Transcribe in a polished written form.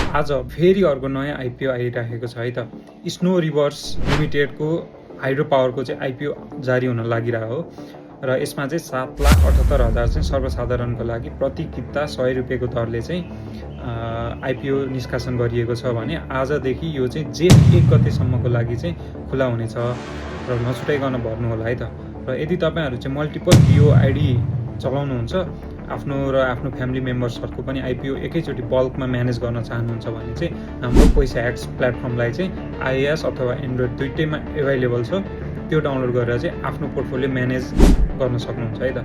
आज फेरि अर्को नयाँ आइपिओ आइराखेको छ है त। स्नो रिभर्स लिमिटेडको हाइड्रो पावरको चाहिँ आइपिओ जारी हुन लागिरहेको हो र यसमा चाहिँ 7,78,000 चाहिँ सर्वसाधारणको लागि प्रति किता 100 रुपियाँको दरले चाहिँ आइपिओ निष्कासन गरिएको छ भने आजदेखि यो चाहिँ जेठ 1 गतेसम्मको लागि चाहिँ खुला हुनेछ र नछुटाइकन भर्नु होला है त। र यदि तपाईँहरू चाहिँ मल्टिपल पिओ आइडी चलाउनुहुन्छ आफ्नो फ्यामिली मेम्बर्सहरूको पनि आइपिओ एकैचोटि बल्कमा म्यानेज गर्न चाहनुहुन्छ भने चाहिँ हाम्रो पैसा एक्स प्लेटफर्मलाई चाहिँ आइएस अथवा एन्ड्रोइड दुइटैमा एभाइलेबल छ। त्यो डाउनलोड गरेर चाहिँ आफ्नो पोर्टफोलियो म्यानेज गर्न सक्नुहुन्छ है त।